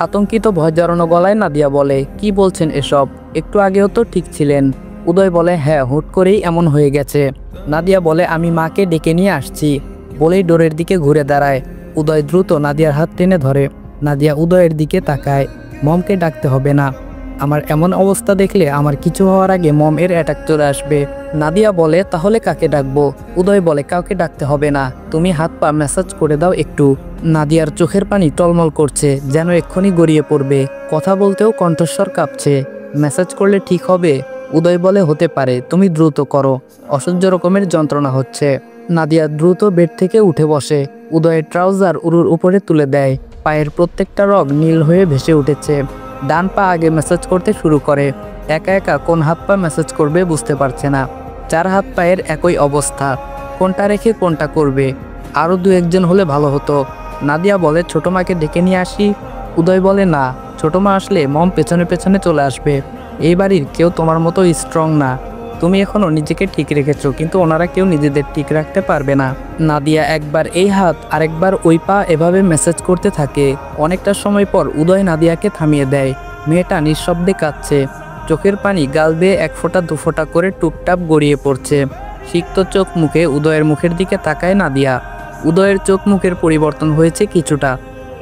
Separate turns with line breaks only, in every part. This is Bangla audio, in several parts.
আতঙ্কিত ভয় জড়ানো গলায় নাদিয়া বলে, কি বলছেন এসব? একটু আগেও তো ঠিক ছিলেন। উদয় বলে, হ্যাঁ, হুট করেই এমন হয়ে গেছে। নাদিয়া বলে, আমি মাকে ডেকে নিয়ে আসছি। বলেই ডোরের দিকে ঘুরে দাঁড়ায়। উদয় দ্রুত নাদিয়ার হাত টেনে ধরে। নাদিয়া উদয়ের দিকে তাকায়। মমকে ডাকতে হবে না। আমার এমন অবস্থা দেখলে আমার কিছু হওয়ার আগে মম এর অ্যাটাক চলে আসবে। নাদিয়া বলে, তাহলে কাকে ডাকবো? উদয় বলে, কাউকে ডাকতে হবে না, তুমি হাত পা ম্যাসাজ করে দাও একটু। নাদিয়ার চোখের পানি টলমল করছে, যেন এক্ষুনি গড়িয়ে পড়বে। কথা বলতেও কণ্ঠস্বর কাঁপছে। ম্যাসাজ করলে ঠিক হবে? উদয় বলে, হতে পারে, তুমি দ্রুত করো, অসহ্য রকমের যন্ত্রণা হচ্ছে। নাদিয়া দ্রুত বেড থেকে উঠে বসে। উদয়ের ট্রাউজার উরুর উপরে তুলে দেয়। পায়ের প্রত্যেকটা রগ নীল হয়ে ভেসে উঠেছে। ডান পা আগে ম্যাসাজ করতে শুরু করে। একা একা কোন হাত পা ম্যাসাজ করবে বুঝতে পারছে না। চার হাত পায়ের একই অবস্থা, কোনটা রেখে কোনটা করবে। আরও দু একজন হলে ভালো হতো। নাদিয়া বলে, ছোট মাকে ডেকে নিয়ে আসি। উদয় বলে, না, ছোট মা আসলে মম পেছনে পেছনে চলে আসবে। এই বাড়ির কেউ তোমার মতো স্ট্রং না। তুমি এখনো নিজেকে ঠিক রেখেছো, কিন্তু ওনারা কেউ নিজেদের ঠিক রাখতে পারবে না। নাদিয়া একবার এই হাত আরেকবার ওই পা এভাবে মেসেজ করতে থাকে। অনেকটা সময় পর উদয় নাদিয়াকে থামিয়ে দেয়। মেয়েটা নিঃশব্দে কাঁদছে। চোখের পানি গাল বেয়ে এক ফোঁটা দু ফোঁটা করে টুপটাপ গড়িয়ে পড়ছে। সিক্ত চোখ মুখে উদয়ের মুখের দিকে তাকায় নাদিয়া। উদয়ের চোখ মুখের পরিবর্তন হয়েছে কিছুটা।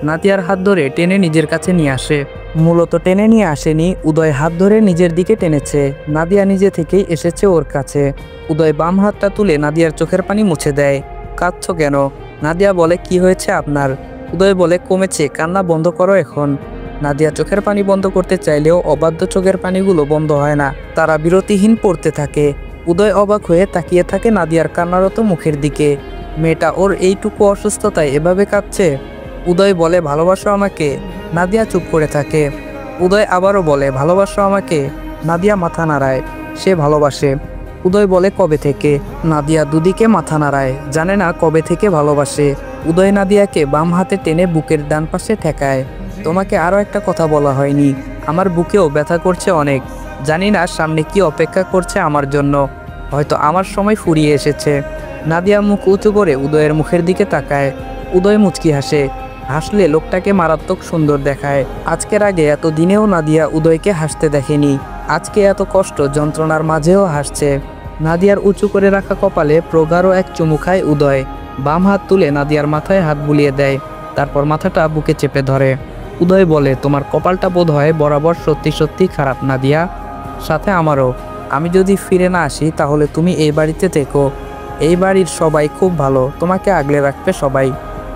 নাদিয়ার হাত ধরে টেনে নিজের কাছে নিয়ে আসে। মূলত টেনে নিয়ে আসেনি, উদয় হাত ধরে নিজের দিকে টেনেছে। নাদিয়া নিজে থেকেই এসেছে ওর কাছে। উদয় বাম হাতটা তুলে নাদিয়ার চোখের পানি মুছে দেয়। কাঁদছো কেন? নাদিয়া বলে, কি হয়েছে আপনার? উদয় বলে, কমেছে, কান্না বন্ধ করো এখন। নাদিয়া চোখের পানি বন্ধ করতে চাইলেও অবাধ্য চোখের পানিগুলো বন্ধ হয় না, তারা বিরতিহীন পড়তে থাকে। উদয় অবাক হয়ে তাকিয়ে থাকে নাদিয়ার কান্নারত মুখের দিকে। মেয়েটা ওর এইটুকু অসুস্থতায় এভাবে কাঁদছে। উদয় বলে, ভালোবাসো আমাকে? নাদিয়া চুপ করে থাকে। উদয় আবারও বলে, ভালোবাসো আমাকে? নাদিয়া মাথা নাড়ায়, সে ভালোবাসে। উদয় বলে, কবে থেকে? নাদিয়া দুদিকে মাথা নাড়ায়, জানে না কবে থেকে ভালোবাসে। উদয় নাদিয়াকে বাম হাতে টেনে বুকের ডান পাশে ঠেকায়। তোমাকে আরও একটা কথা বলা হয়নি, আমার বুকেও ব্যথা করছে অনেক। জানি না সামনে কি অপেক্ষা করছে আমার জন্য। হয়তো আমার সময় ফুরিয়ে এসেছে। নাদিয়া মুখ উঁচু করে উদয়ের মুখের দিকে তাকায়। উদয় মুচকি হাসে। হাসলে লোকটাকে মারাত্মক সুন্দর দেখায়। আজকের আগে এত দিনেও নাদিয়া উদয়কে হাসতে দেখেনি। আজকে এত কষ্ট যন্ত্রণার মাঝেও হাসছে। নাদিয়ার উঁচু করে রাখা কপালে প্রগাঢ় এক চুমু খায় উদয়। বাম হাত তুলে নাদিয়ার মাথায় হাত বুলিয়ে দেয়, তারপর মাথাটা বুকে চেপে ধরে। উদয় বলে, তোমার কপালটা বোধ হয় বরাবর সত্যি সত্যি খারাপ নাদিয়া, সাথে আমারও। আমি যদি ফিরে না আসি তাহলে তুমি এই বাড়িতে থেকো। এই বাড়ির সবাই খুব ভালো, তোমাকে আগলে রাখবে সবাই।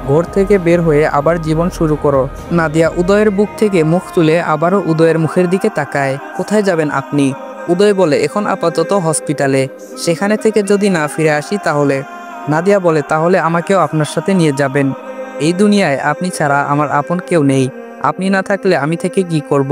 ঘর থেকে বের হয়ে আবার জীবন শুরু করো। নাদিয়া উদয়ের বুক থেকে মুখ তুলে আবারও উদয়ের মুখের দিকে তাকায়। কোথায় যাবেন আপনি? উদয় বলে, এখন আপাতত হসপিটালে, সেখানে থেকে যদি না ফিরে আসি তাহলে। নাদিয়া বলে, তাহলে আমাকেও আপনার সাথে নিয়ে যাবেন। এই দুনিয়ায় আপনি ছাড়া আমার আপন কেউ নেই। আপনি না থাকলে আমি থেকে কি করব?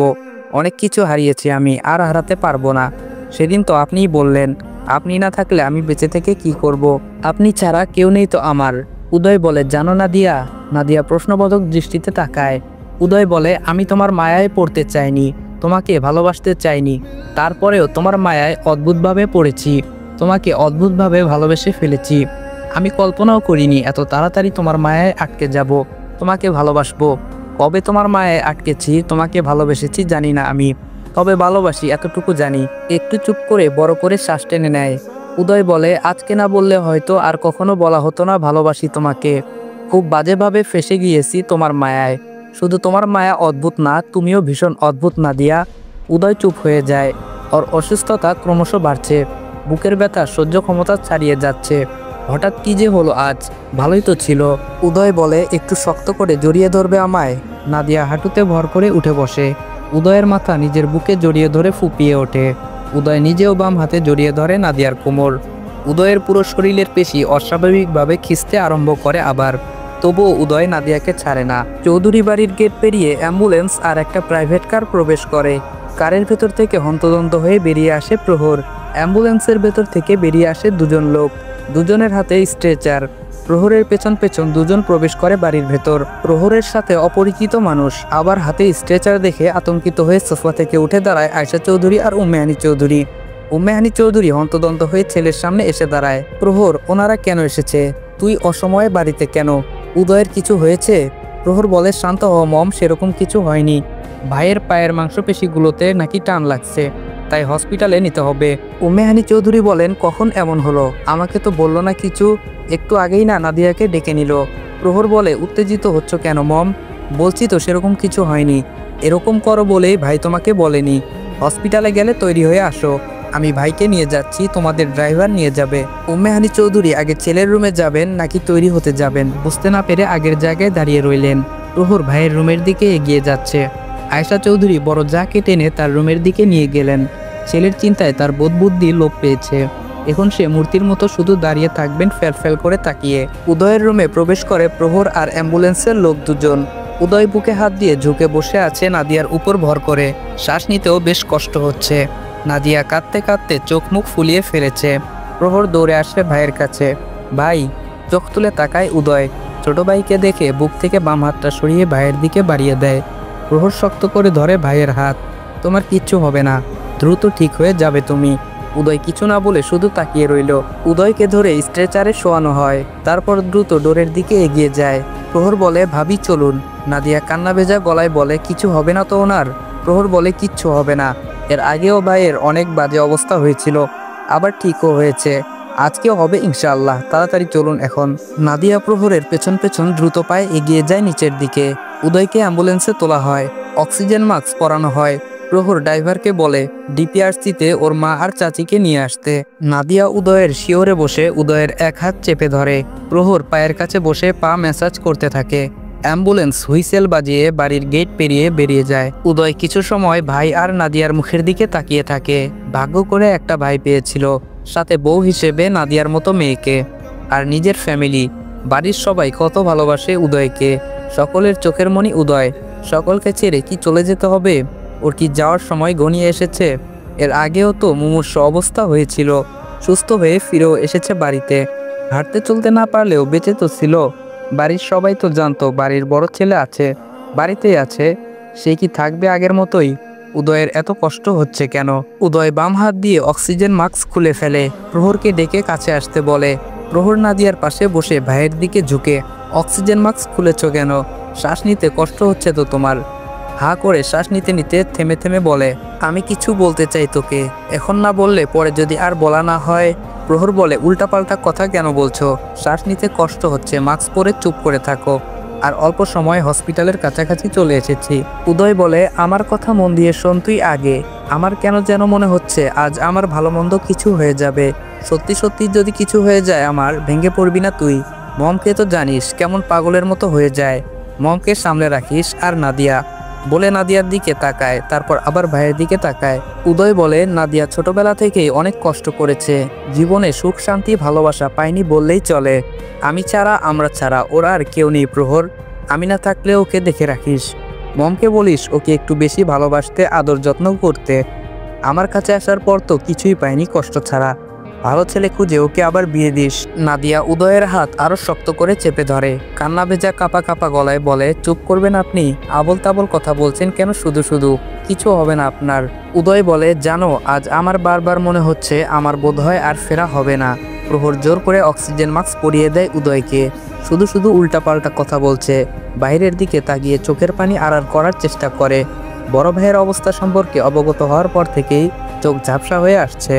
অনেক কিছু হারিয়েছি আমি, আর হারাতে পারবো না। সেদিন তো আপনিই বললেন, আপনি না থাকলে আমি বেঁচে থেকে কি করব? আপনি ছাড়া কেউ নেই তো আমার। উদয় বলে, জানো নাদিয়া? নাদিয়া প্রশ্নবোধক দৃষ্টিতে তাকায়। উদয় বলে, আমি তোমার মায়ায় পড়তে চাইনি, তোমাকে ভালোবাসতে চাইনি। তারপরেও তোমার মায়ায় অদ্ভুতভাবে পড়েছি, তোমাকে অদ্ভুতভাবে ভালোবেসে ফেলেছি। আমি কল্পনাও করিনি এত তাড়াতাড়ি তোমার মায়ায় আটকে যাব, তোমাকে ভালোবাসবো। কবে তোমার মায়ায় আটকেছি, তোমাকে ভালোবেসেছি জানি না আমি, তবে ভালোবাসি এতটুকু জানি। একটু চুপ করে বড় করে শ্বাস টেনে নেয়। উদয় বলে, আজকে না বললে হয়তো আর কখনো বলা হতো না ভালোবাসি তোমাকে। খুব বাজেভাবে ফেঁসে গিয়েছি তোমার মায়ায়। শুধু তোমার মায়া অদ্ভুত না, তুমিও ভীষণ অদ্ভুত নাদিয়া। উদয় চুপ হয়ে যায়। ওর অসুস্থতা ক্রমশ বাড়ছে। বুকের ব্যথা সহ্য ক্ষমতা ছাড়িয়ে যাচ্ছে। হঠাৎ কি যে হলো আজ? ভালোই তো ছিল। উদয় বলে, একটু শক্ত করে জড়িয়ে ধরবে আমায়? নাদিয়া হাঁটুতে ভর করে উঠে বসে। উদয়ের মাথা নিজের বুকে জড়িয়ে ধরে ফুপিয়ে ওঠে। উদয় নিজেও বাম হাতে জড়িয়ে ধরে নাদিয়ার কোমর। উদয়ের পুরো শরীরের পেশি অস্বাভাবিকভাবে খিঁচতে আরম্ভ করে আবার। তবুও উদয় নাদিয়াকে ছাড়ে না। চৌধুরী বাড়ির গেট পেরিয়ে অ্যাম্বুলেন্স আর একটা প্রাইভেট কার প্রবেশ করে। কারের ভেতর থেকে হন্তদন্ত হয়ে বেরিয়ে আসে প্রহর। অ্যাম্বুলেন্সের ভেতর থেকে বেরিয়ে আসে দুজন লোক, দুজনের হাতে স্ট্রেচার। প্রহরের পেছন পেছন দুজন প্রবেশ করে বাড়ির ভেতর। প্রহরের সাথে অপরিচিত মানুষ, আবার হাতে স্ট্রেচার দেখে আতঙ্কিত হয়ে সোফা থেকে উঠে দাঁড়ায় আয়শা চৌধুরী আর উম্মেহানি চৌধুরী। উম্মেহানি চৌধুরী হন্তদন্ত হয়ে ছেলের সামনে এসে দাঁড়ায়। প্রহর, ওনারা কেন এসেছে? তুই অসময়ে বাড়িতে কেন? উদয়ের কিছু হয়েছে? প্রহর বলে, শান্ত হও মম, সেরকম কিছু হয়নি। ভাইয়ের পায়ের মাংসপেশিগুলোতে নাকি টান লাগছে, তাই হসপিটালে নিতে হবে। উম্মেহানি চৌধুরী বলেন, কখন এমন হলো? আমাকে তো বললো না কিছু, একটু আগেই না নাদিয়াকে ডেকে নিল। প্রহর বলে, উত্তেজিত হচ্ছ কেন মম? বলছি তো সেরকম কিছু হয়নি। এরকম করো বলেই ভাই তোমাকে বলেনি। হসপিটালে গেলে তৈরি হয়ে আসো, আমি ভাইকে নিয়ে যাচ্ছি, তোমাদের ড্রাইভার নিয়ে যাবে। উম্মেহানি চৌধুরী আগে ছেলের রুমে যাবেন নাকি তৈরি হতে যাবেন বুঝতে না পেরে আগের জায়গায় দাঁড়িয়ে রইলেন। প্রহর ভাইয়ের রুমের দিকে এগিয়ে যাচ্ছে। আয়েশা চৌধুরী বড় জাকে টেনে তার রুমের দিকে নিয়ে গেলেন। ছেলের চিন্তায় তার বোধবুদ্ধি লোপ পেয়েছে। এখন সে মূর্তির মতো শুধু দাঁড়িয়ে থাকবেন ফেল করে তাকিয়ে। উদয়ের রুমে প্রবেশ করে প্রহর আর অ্যাম্বুলেন্সের লোক দুজন। উদয় বুকে হাত দিয়ে ঝুঁকে বসে আছে নাদিয়ার উপর ভর করে। শ্বাস নিতেও বেশ কষ্ট হচ্ছে। নাদিয়া কাঁদতে কাঁদতে চোখ মুখ ফুলিয়ে ফেলেছে। প্রহর দৌড়ে আসে ভাইয়ের কাছে। ভাই! চোখ তুলে তাকায় উদয়। ছোট ভাইকে দেখে বুক থেকে বাম হাতটা সরিয়ে ভাইয়ের দিকে বাড়িয়ে দেয়। প্রহর শক্ত করে ধরে ভাইয়ের হাত। তোমার কিচ্ছু হবে না, দ্রুত ঠিক হয়ে যাবে তুমি। উদয় কিছু না বলে শুধু তাকিয়ে রইল। উদয়কে ধরে স্ট্রেচারে শোয়ানো হয়, তারপর দ্রুত ডোরের দিকে এগিয়ে যায়। প্রহর বলে, ভাবি চলুন। নাদিয়া কান্না ভেজা গলায় বলে, কিছু হবে না তো ওনার? প্রহর বলে, কিচ্ছু হবে না। এর আগেও ভাইয়ের অনেক বাজে অবস্থা হয়েছিল, আবার ঠিকও হয়েছে, আজকেও হবে ইনশাআল্লাহ। তাড়াতাড়ি চলুন এখন। নাদিয়া প্রহরের পেছন পেছন দ্রুত পায়ে এগিয়ে যায় নিচের দিকে। উদয়কে অ্যাম্বুলেন্সে তোলা হয়, অক্সিজেন মাস্ক পরানো হয়। প্রহর ড্রাইভারকে বলে ডিপিআরসিতে ওর মা আর চাচিকে নিয়ে আসতে। নাদিয়া উদয়ের শিওরে বসে উদয়ের এক হাত চেপে ধরে। প্রহর পায়ের কাছে বসে পা ম্যাসাজ করতে থাকে। অ্যাম্বুলেন্স হুইসেল বাজিয়ে বাড়ির গেট পেরিয়ে বেরিয়ে যায়। উদয় কিছু সময় ভাই আর নাদিয়ার মুখের দিকে তাকিয়ে থাকে। ভাগ্য করে একটা ভাই পেয়েছিল, সাথে বউ হিসেবে নাদিয়ার মতো মেয়েকে, আর নিজের ফ্যামিলি। বাড়ির সবাই কত ভালোবাসে উদয়কে। সকলের চোখের মণি উদয়। সকলকে ছেড়ে কি চলে যেতে হবে? ওর কি যাওয়ার সময় ঘনিয়ে এসেছে? এর আগেও তো মুমূর্ষু অবস্থা হয়েছিল, সুস্থ হয়ে ফিরেও এসেছে বাড়িতে। হাঁটতে চলতে না পারলেও বেঁচে তো ছিল। বাড়ির সবাই তো জানতো বাড়ির বড় ছেলে আছে, বাড়িতেই আছে। সে কি থাকবে আগের মতোই? উদয়ের এত কষ্ট হচ্ছে কেন? উদয় বাম হাত দিয়ে অক্সিজেন মাস্ক খুলে ফেলে। প্রহরকে ডেকে কাছে আসতে বলে। প্রহর নাদিয়ার পাশে বসে ভাইয়ের দিকে ঝুঁকে, অক্সিজেন মাস্ক খুলেছ কেন? শ্বাস নিতে কষ্ট হচ্ছে তো তোমার? হা করে শ্বাস নিতে নিতে থেমে থেমে বলে, আমি কিছু বলতে চাই তোকে, এখন না বললে পরে যদি আর বলা না হয়। প্রহর বলে, উল্টাপাল্টা কথা কেন বলছো? শ্বাস নিতে কষ্ট হচ্ছে, মাস্ক পরে চুপ করে থাকো। আর অল্প সময় হসপিটালের কাছাকাছি চলে এসেছি। উদয় বলে, আমার কথা মন দিয়ে শোন তুই আগে। আমার কেন যেন মনে হচ্ছে আজ আমার ভালো মন্দ কিছু হয়ে যাবে। সত্যি সত্যি যদি কিছু হয়ে যায় আমার, ভেঙে পড়বি না তুই? মমকে তো জানিস কেমন পাগলের মতো হয়ে যায়। মমকে সামলে রাখিস। আর নাদিয়া বলে নাদিয়ার দিকে তাকায়, তারপর আবার ভাইয়ের দিকে তাকায়। উদয় বলে, নাদিয়া ছোটবেলা থেকেই অনেক কষ্ট করেছে, জীবনে সুখ শান্তি ভালোবাসা পায়নি বললেই চলে। আমি ছাড়া, আমরা ছাড়া ওর আর কেউ নেই প্রহর। আমি না থাকলে ওকে দেখে রাখিস। মমকে বলিস ওকে একটু বেশি ভালোবাসতে, আদর যত্ন করতে। আমার কাছে আসার পর তো কিছুই পাইনি কষ্ট ছাড়া। ভালো ছেলে খুঁজে ওকে আবার বিয়ে দিস। নাদিয়া উদয়ের হাত আরো শক্ত করে চেপে ধরে, কান্না ভেজা কাপা কাপা গলায় বলে, চুপ করবেন আপনি? আবল তাবল কথা বলছেন কেন শুধু শুধু? কিছু হবে না আপনার। উদয় বলে, জানো আজ আমার বারবার মনে হচ্ছে আমার বোধহয় আর ফেরা হবে না। প্রহর জোর করে অক্সিজেন মাস্ক পরিয়ে দেয় উদয়কে। শুধু শুধু উল্টাপাল্টা কথা বলছে। বাইরের দিকে তাকিয়ে চোখের পানি আড়াল করার চেষ্টা করে। বড় ভাইয়ের অবস্থা সম্পর্কে অবগত হওয়ার পর থেকেই চোখ ঝাপসা হয়ে আসছে।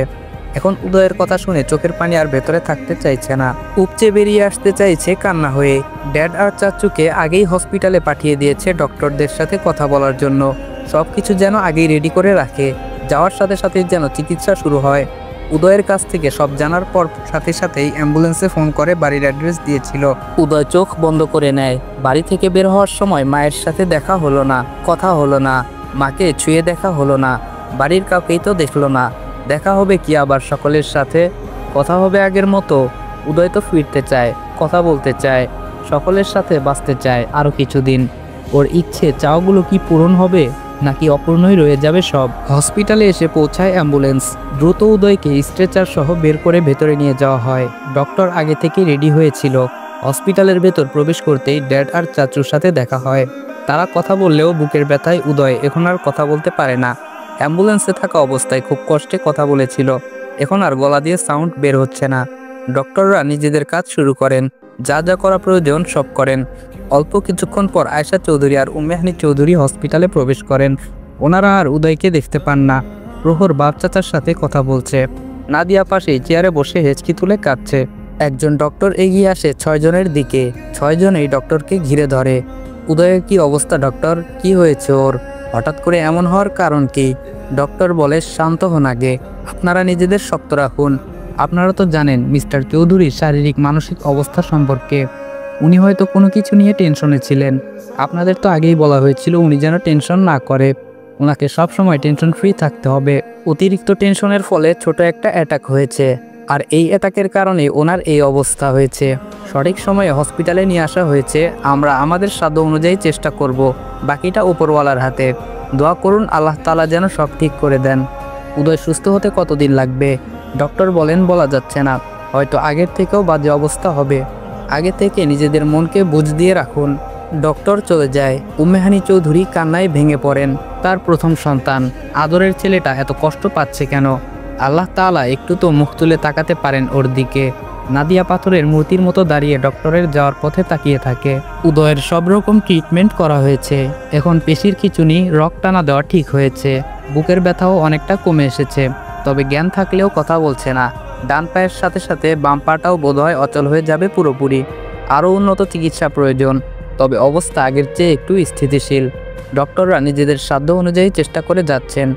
এখন উদয়ের কথা শুনে চোখের পানি আর ভেতরে থাকতে চাইছে না, উপচে বেরিয়ে আসতে চাইছে কান্না হয়ে। ড্যাড আর চাচুকে আগেই হসপিটালে পাঠিয়ে দিয়েছে ডক্টরদের সাথে কথা বলার জন্য। সবকিছু যেন আগেই রেডি করে রাখে, যাওয়ার সাথে সাথে যেন চিকিৎসা শুরু হয়। উদয়ের কাছ থেকে সব জানার পর সাথে সাথেই অ্যাম্বুলেন্সে ফোন করে বাড়ির অ্যাড্রেস দিয়েছিল। উদয় চোখ বন্ধ করে নেয়। বাড়ি থেকে বের হওয়ার সময় মায়ের সাথে দেখা হলো না, কথা হলো না, মাকে ছুঁয়ে দেখা হলো না, বাড়ির কাউকেই তো দেখলো না। দেখা হবে কি আবার সকলের সাথে? কথা হবে আগের মতো। উদয় তো ফিরতে চায়, কথা বলতে চায়, সকলের সাথে বাঁচতে চায় আরও কিছুদিন। ওর ইচ্ছে চাওয়াগুলো কি পূরণ হবে নাকি অপূর্ণই রয়ে যাবে সব? হসপিটালে এসে পৌঁছায় অ্যাম্বুলেন্স। দ্রুত উদয়কে স্ট্রেচার সহ বের করে ভেতরে নিয়ে যাওয়া হয়। ডক্টর আগে থেকে রেডি হয়েছিল। হসপিটালের ভেতর প্রবেশ করতেই ড্যাড আর চাচুর সাথে দেখা হয়। তারা কথা বললেও বুকের ব্যথায় উদয় এখন আর কথা বলতে পারে না। অ্যাম্বুলেন্সে থাকা অবস্থায় খুব কষ্টে কথা বলেছিল, এখন আর গলা দিয়ে সাউন্ড বের হচ্ছে না। ডক্টররা নিজেদের কাজ শুরু করেন, যা যা করা প্রয়োজন সব করেন। অল্প কিছুক্ষণ পর আয়েশা চৌধুরী আর উম্মে চৌধুরী হসপিটালে প্রবেশ করেন। ওনারা আর উদয়কে দেখতে পান না। প্রহর বাপ চাচার সাথে কথা বলছে। নাদিয়া পাশেই চেয়ারে বসে হেঁচকি তুলে কাঁদছে। একজন ডক্টর এগিয়ে আসে 6 জনের দিকে। 6 জনেই ডক্টরকে ঘিরে ধরে। উদয়ের কি অবস্থা ডক্টর? কি হয়েছে ওর? হঠাৎ করে এমন হওয়ার কারণ কি? ডক্টর বলে, শান্ত হন আগে, আপনারা নিজেদের শক্ত রাখুন। আপনারা তো জানেন মিস্টার চৌধুরীর শারীরিক মানসিক অবস্থা সম্পর্কে। উনি হয়তো কোনো কিছু নিয়ে টেনশনে ছিলেন। আপনাদের তো আগেই বলা হয়েছিল উনি যেন টেনশন না করে। ওনাকে সবসময় টেনশন ফ্রি থাকতে হবে। অতিরিক্ত টেনশনের ফলে ছোট একটা অ্যাটাক হয়েছে, আর এই অ্যাটাকের কারণে ওনার এই অবস্থা হয়েছে। সঠিক সময়ে হসপিটালে নিয়ে আসা হয়েছে। আমরা আমাদের সাধ্য অনুযায়ী চেষ্টা করব, বাকিটা উপরওয়ালার হাতে। দোয়া করুন আল্লাহ তাআলা যেন সব ঠিক করে দেন। উদয় সুস্থ হতে কতদিন লাগবে? ডক্টর বলেন, বলা যাচ্ছে না, হয়তো আগের থেকেও বাজে অবস্থা হবে। আগে থেকে নিজেদের মনকে বুঝ দিয়ে রাখুন। ডক্টর চলে যায়। উম্মে চৌধুরী কান্নায় ভেঙে পড়েন। তার প্রথম সন্তান, আদরের ছেলেটা এত কষ্ট পাচ্ছে কেন? আল্লাহ তাআলা একটু তো মুখ তুলে তাকাতে পারেন ওর দিকে। নাদিয়া পাথরের মূর্তির মতো দাঁড়িয়ে ডক্টরের যাওয়ার পথে তাকিয়ে থাকে। উদয়ের সব রকম ট্রিটমেন্ট করা হয়েছে। এখন পেশির খিঁচুনি, রক্ত টানা দেওয়া ঠিক হয়েছে। বুকের ব্যথাও অনেকটা কমে এসেছে, তবে জ্ঞান থাকলেও কথা বলছে না। ডান পায়ের সাথে সাথে বাম পাটাও বোধহয় অচল হয়ে যাবে পুরোপুরি। আরও উন্নত চিকিৎসা প্রয়োজন, তবে অবস্থা আগের চেয়ে একটু স্থিতিশীল। ডক্টররা নিজেদের সাধ্য অনুযায়ী চেষ্টা করে যাচ্ছেন।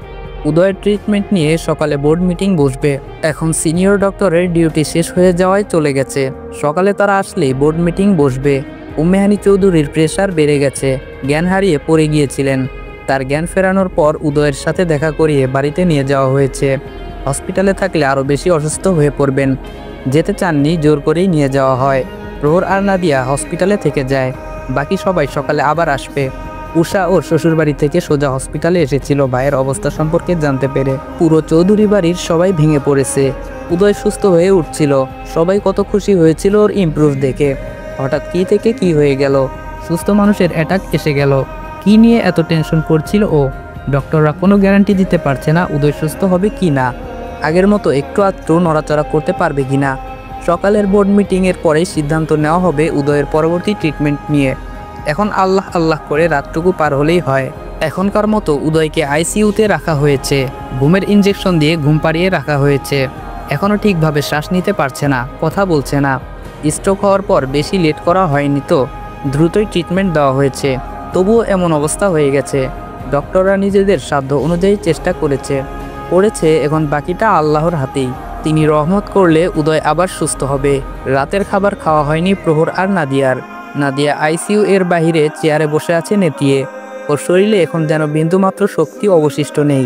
উদয়ের ট্রিটমেন্ট নিয়ে সকালে বোর্ড মিটিং বসবে। এখন সিনিয়র ডক্টরের ডিউটি শেষ হয়ে যাওয়ায় চলে গেছে। সকালে তারা আসলেই বোর্ড মিটিং বসবে। উম্মে চৌধুরীর প্রেশার বেড়ে গেছে, জ্ঞান হারিয়ে পড়ে গিয়েছিলেন। তার জ্ঞান ফেরানোর পর উদয়ের সাথে দেখা করিয়ে বাড়িতে নিয়ে যাওয়া হয়েছে। হসপিটালে থাকলে আরও বেশি অসুস্থ হয়ে পড়বেন। যেতে চাননি, জোর করেই নিয়ে যাওয়া হয়। প্রহর আর নাদিয়া হসপিটালে থেকে যায়। বাকি সবাই সকালে আবার আসবে। উষা ওর শ্বশুরবাড়ি থেকে সোজা হসপিটালে এসেছিল ভাইয়ের অবস্থা সম্পর্কে জানতে পেরে। পুরো চৌধুরী বাড়ির সবাই ভেঙে পড়েছে। উদয় সুস্থ হয়ে উঠছিল। সবাই কত খুশি হয়েছিল ওর ইমপ্রুভ দেখে। হঠাৎ কি থেকে কি হয়ে গেল? সুস্থ মানুষের অ্যাটাক এসে গেল। কি নিয়ে এত টেনশন করছিল ও? ডক্টররা কোনো গ্যারান্টি দিতে পারছে না উদয় সুস্থ হবে কি না। আগের মতো একটু আধটু নড়াচড়া করতে পারবে কিনা। সকালের বোর্ড মিটিংয়ের পরেই সিদ্ধান্ত নেওয়া হবে উদয়ের পরবর্তী ট্রিটমেন্ট নিয়ে। এখন আল্লাহ আল্লাহ করে রাতটুকু পার হলেই হয়। এখনকার মতো উদয়কে আইসিইউতে রাখা হয়েছে। ঘুমের ইঞ্জেকশন দিয়ে ঘুম পাড়িয়ে রাখা হয়েছে। এখনও ঠিকভাবে শ্বাস নিতে পারছে না, কথা বলছে না। স্ট্রোক হওয়ার পর বেশি লেট করা হয়নি তো, দ্রুতই ট্রিটমেন্ট দেওয়া হয়েছে। তবুও এমন অবস্থা হয়ে গেছে। ডক্টররা নিজেদের সাধ্য অনুযায়ী চেষ্টা করেছে। এখন বাকিটা আল্লাহর হাতেই। তিনি রহমত করলে উদয় আবার সুস্থ হবে। রাতের খাবার খাওয়া হয়নি প্রহর আর নাদিয়ার। নাদিয়া আইসিইউ এর বাহিরে চেয়ারে বসে আছে নেতিয়ে। ওর শরীরে এখন যেন বিন্দুমাত্র শক্তি অবশিষ্ট নেই।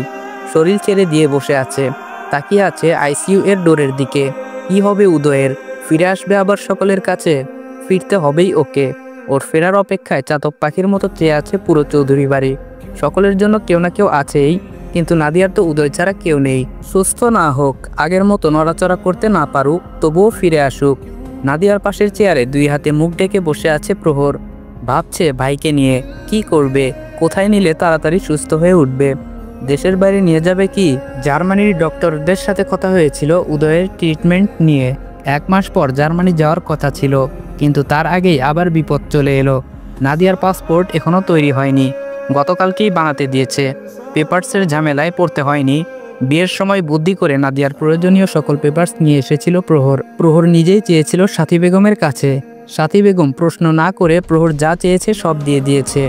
শরীর ছেড়ে দিয়ে বসে আছে, তাকিয়ে আছে আইসিইউ এর ডোরের দিকে। কি হবে উদয়ের? ফিরে আসবে আবার সকলের কাছে? ফিরতে হবেই ওকে। ওর ফেরার অপেক্ষায় চাতক পাখির মতো চেয়ে আছে পুরো চৌধুরী বাড়ি। সকলের জন্য কেউ না কেউ আছেই, কিন্তু নাদিয়ার তো উদয় ছাড়া কেউ নেই। সুস্থ না হোক, আগের মতো নড়াচড়া করতে না পারুক, তবুও ফিরে আসুক। নাদিয়ার পাশের চেয়ারে 2 হাতে মুখ ঢেকে বসে আছে প্রহর। ভাবছে ভাইকে নিয়ে কি করবে, কোথায় নিলে তাড়াতাড়ি সুস্থ হয়ে উঠবে। দেশের বাইরে নিয়ে যাবে কি? জার্মানির ডক্টরদের সাথে কথা হয়েছিল উদয়ের ট্রিটমেন্ট নিয়ে। 1 মাস পর জার্মানি যাওয়ার কথা ছিল, কিন্তু তার আগেই আবার বিপদ চলে এলো। নাদিয়ার পাসপোর্ট এখনও তৈরি হয়নি, গতকালকেই বানাতে দিয়েছে। পেপারসের ঝামেলায় পড়তে হয়নি। বিয়ের সময় বুদ্ধি করে নাদিয়ার প্রয়োজনীয় সকল পেপারস নিয়ে এসেছিল প্রহর নিজেই চেয়েছিল সাথী বেগমের কাছে। সাথী বেগম প্রশ্ন না করে প্রহর যা চেয়েছে সব দিয়ে দিয়েছে।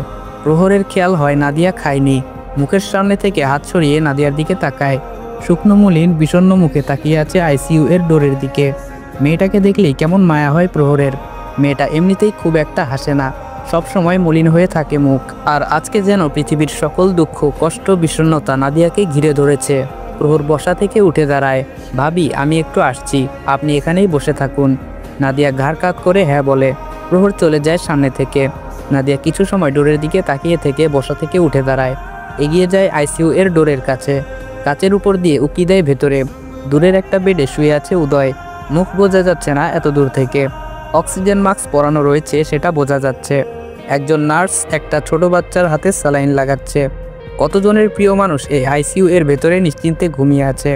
প্রহরের খেয়াল হয় নাদিয়া খায়নি। মুখের সামনে থেকে হাত সরিয়ে নাদিয়ার দিকে তাকায়। শুকনো মলিন বিষণ্ণ মুখে তাকিয়ে আছে আইসিইউ এর ডোরের দিকে। মেয়েটাকে দেখলেই কেমন মায়া হয় প্রহরের। মেয়েটা এমনিতেই খুব একটা হাসে না, সবসময় মলিন হয়ে থাকে মুখ। আর আজকে যেন পৃথিবীর সকল দুঃখ, কষ্ট, বিষণ্ণতা নাদিয়াকে ঘিরে ধরেছে। প্রহর বসা থেকে উঠে দাঁড়ায়। ভাবি, আমি একটু আসছি, আপনি এখানেই বসে থাকুন। নাদিয়া ঘাড় কাত করে হ্যাঁ বলে। প্রহর চলে যায় সামনে থেকে। নাদিয়া কিছু সময় ডোরের দিকে তাকিয়ে থেকে বসা থেকে উঠে দাঁড়ায়। এগিয়ে যায় আইসিইউ এর ডোরের কাছে। কাচের উপর দিয়ে উকি দেয় ভেতরে। দূরের একটা বেডে শুয়ে আছে উদয়। মুখ বোঝা যাচ্ছে না এত দূর থেকে। অক্সিজেন মাস্ক পরানো রয়েছে, সেটা বোঝা যাচ্ছে। একজন নার্স একটা ছোট বাচ্চার হাতে স্যালাইন লাগাচ্ছে। কতজনের প্রিয় মানুষ এই আইসিইউ এর ভেতরে নিশ্চিন্তে ঘুমিয়ে আছে।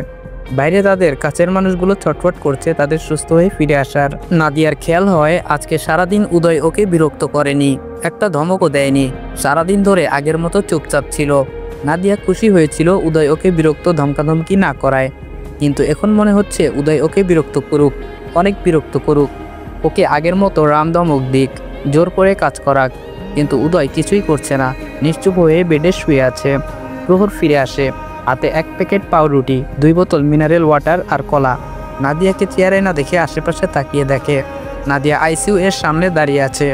বাইরে তাদের কাছের মানুষগুলো ছটফট করছে তাদের সুস্থ হয়ে ফিরে আসার। নাদিয়ার খেয়াল হয় আজকে সারাদিন উদয় ওকে বিরক্ত করেনি, একটা ধমকও দেয়নি, সারাদিন ধরে আগের মতো চুপচাপ ছিল। নাদিয়া খুশি হয়েছিল উদয় ওকে বিরক্ত ধমকাধমকি না করায়, কিন্তু এখন মনে হচ্ছে উদয় ওকে বিরক্ত করুক, অনেক বিরক্ত করুক, ওকে আগের মতো রামধমক দিক, জোর করে কাজ করাক। কিন্তু উদয় কিছুই করছে না, নিশ্চুপ হয়ে বেডে শুয়ে আছে। প্রহর ফিরে আসে, হাতে 1 প্যাকেট পাউরুটি, 2 বোতল মিনারেল ওয়াটার আর কলা। নাদিয়াকে চেয়ারে না দেখে আশেপাশে তাকিয়ে দেখে নাদিয়া আইসিইউ এর সামনে দাঁড়িয়ে আছে।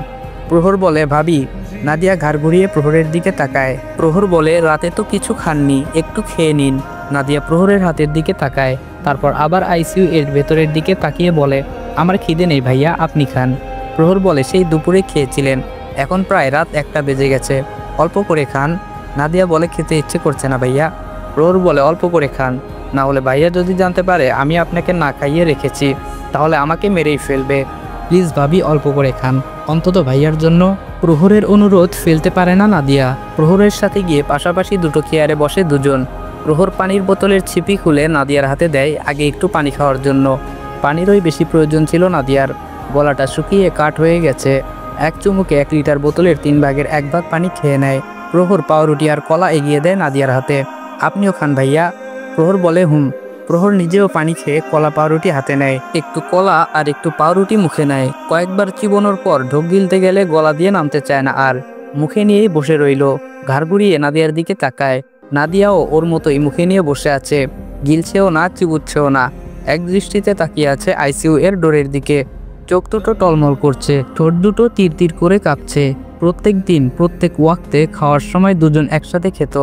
প্রহর বলে, ভাবি। নাদিয়া ঘাড় ঘুরিয়ে প্রহরের দিকে তাকায়। প্রহর বলে, রাতে তো কিছু খাননি, একটু খেয়ে নিন। নাদিয়া প্রহরের হাতের দিকে তাকায়, তারপর আবার আইসিইউ এর ভেতরের দিকে তাকিয়ে বলে, আমার খিদে নেই ভাইয়া, আপনি খান। প্রহর বলে, সেই দুপুরে খেয়েছিলেন, এখন প্রায় রাত 1টা বেজে গেছে, অল্প করে খান। নাদিয়া বলে, খেতে ইচ্ছে করছে না ভাইয়া। প্রহর বলে, অল্প করে খান, না হলে ভাইয়া যদি জানতে পারে আমি আপনাকে না খাইয়ে রেখেছি তাহলে আমাকে মেরেই ফেলবে। প্লিজ ভাবি, অল্প করে খান, অন্তত ভাইয়ার জন্য। প্রহরের অনুরোধ ফেলতে পারে না নাদিয়া। প্রহরের সাথে গিয়ে পাশাপাশি দুটো চেয়ারে বসে দুজন। প্রহর পানির বোতলের ছিপি খুলে নাদিয়ার হাতে দেয়, আগে একটু পানি খাওয়ার জন্য। পানিরই বেশি প্রয়োজন ছিল নাদিয়ার, গলাটা শুকিয়ে কাঠ হয়ে গেছে। 1 চুমুকে 1 লিটার বোতলের 3 ভাগের 1 ভাগ পানি খেয়ে নেয়। প্রহর পাউরুটি আর কলা এগিয়ে দেয় নাদিয়ার হাতে। আপনিও খান ভাইয়া। প্রহর বলে, হুম। প্রহর নিজেও পানি খেয়ে কলা পাউরুটি হাতে নেয়, একটু কলা আর একটু পাউরুটি মুখে নেয়। কয়েকবার চিবোনোর পর ঢোক গিলতে গেলে গলা দিয়ে নামতে চায় না আর, মুখে নিয়েই বসে রইল। ঘাড় ঘুরিয়ে নাদিয়ার দিকে তাকায়। নাদিয়াও ওর মতোই মুখে নিয়ে বসে আছে, গিলছেও না, চিবুচ্ছেও না, এক দৃষ্টিতে তাকিয়ে আছে আইসিইউ এর ডোরের দিকে। চোখ দুটো টলমল করছে, ঠোঁট দুটো তীর তীর করে কাঁপছে। প্রত্যেক দিন প্রত্যেক ওয়াক্তে খাওয়ার সময় দুজন একসাথে খেত,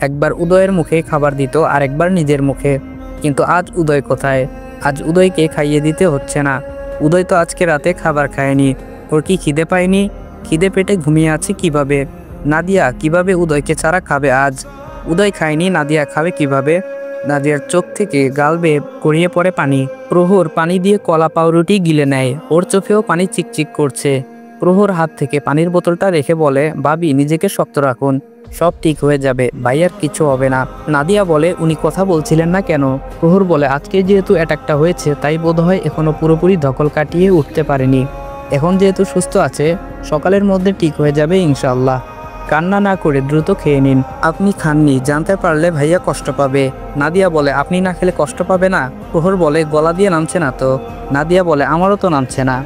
একবার উদয়ের মুখে খাবার দিত আর একবার নিজের মুখে। কিন্তু আজ উদয় কোথায়? আজ উদয়কে খাইয়ে দিতে হচ্ছে না। উদয় তো আজকে রাতে খাবার খায়নি, ওর কি খিদে পায়নি? খিদে পেটে ঘুমিয়ে আছে কিভাবে? নাদিয়া কিভাবে উদয়কে ছাড়া খাবে আজ? উদয় খায়নি, নাদিয়া খাবে কিভাবে? নাদিয়ার চোখ থেকে গাল বেয়ে গড়িয়ে পড়ে পানি। প্রহর পানি দিয়ে কলা পাউরুটি গিলে নেয়, ওর চোখেও পানি চিকচিক করছে। প্রহর হাত থেকে পানির বোতলটা রেখে বলে, ভাবি নিজেকে শক্ত রাখুন, সব ঠিক হয়ে যাবে, ভাইয়ার কিছু হবে না। নাদিয়া বলে, উনি কথা বলছিলেন না কেন? প্রহর বলে, আজকে যেহেতু অ্যাটাকটা হয়েছে তাই বোধহয় এখনো পুরোপুরি ধকল কাটিয়ে উঠতে পারেনি। এখন যেহেতু সুস্থ আছে, সকালের মধ্যে ঠিক হয়ে যাবে ইনশাআল্লাহ। কান্না না করে দ্রুত খেয়ে নিন। আপনি খাননি, জানতে পারলে ভাইয়া কষ্ট পাবে। নাদিয়া বলে, আপনি না খেলে কষ্ট পাবে না? প্রহর বলে, গলা দিয়ে নামছে না তো। নাদিয়া বলে, আমারও তো নামছে না।